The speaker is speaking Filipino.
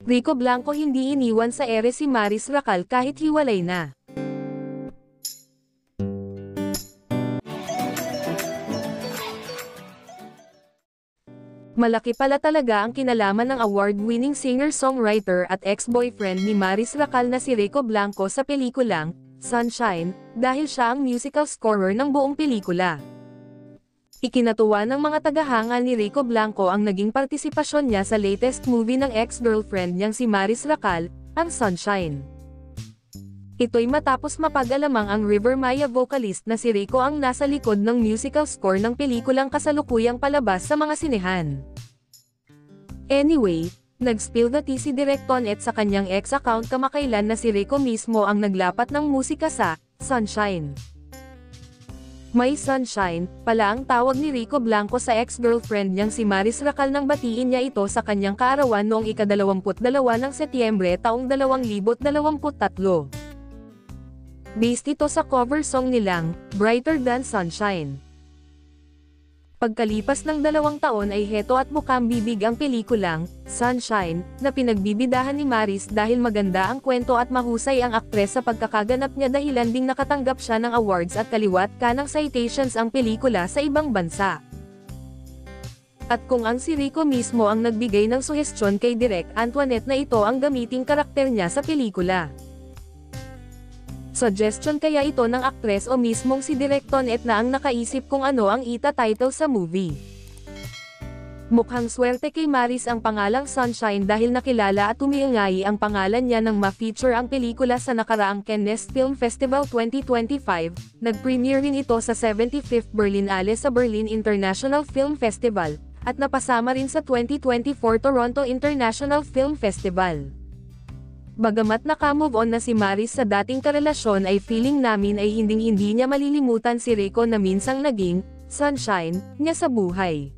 Rico Blanco hindi iniwan sa ere si Maris Racal kahit hiwalay na. Malaki pala talaga ang kinalaman ng award-winning singer-songwriter at ex-boyfriend ni Maris Racal na si Rico Blanco sa pelikulang Sunshine, dahil siya ang musical scorer ng buong pelikula. Ikinatuwa ng mga tagahanga ni Rico Blanco ang naging partisipasyon niya sa latest movie ng ex-girlfriend niyang si Maris Racal, ang Sunshine. Ito'y matapos mapag-alamang ang River Maya vocalist na si Rico ang nasa likod ng musical score ng pelikulang kasalukuyang palabas sa mga sinehan. Anyway, nag-spill the tea si Direk Tonet sa kanyang ex-account kamakailan na si Rico mismo ang naglapat ng musika sa Sunshine. May Sunshine pala ang tawag ni Rico Blanco sa ex-girlfriend niyang si Maris Racal nang batiin niya ito sa kanyang kaarawan noong ika-22 ng Setyembre taong 2023. Based ito sa cover song nilang, Brighter Than Sunshine. Pagkalipas ng 2 taon ay heto at mukhang bibig ang pelikulang, Sunshine, na pinagbibidahan ni Maris dahil maganda ang kwento at mahusay ang aktres sa pagkakaganap niya dahilan ding nakatanggap siya ng awards at kaliwat kanang citations ang pelikula sa ibang bansa. At kung ang si Rico mismo ang nagbigay ng suhestyon kay Direk Antoinette na ito ang gamiting karakter niya sa pelikula. Suggestion kaya ito ng aktres o mismong si Direk Tonet na ang nakaisip kung ano ang ita-title sa movie. Mukhang swerte kay Maris ang pangalang Sunshine dahil nakilala at umiingay ang pangalan niya nang ma-feature ang pelikula sa nakaraang Cannes Film Festival 2025, nag-premiere rin ito sa 75th Berlinale sa Berlin International Film Festival, at napasama rin sa 2024 Toronto International Film Festival. Bagamat naka-move on na si Maris sa dating karelasyon ay feeling namin ay hinding-hindi niya malilimutan si Rico na minsang naging sunshine niya sa buhay.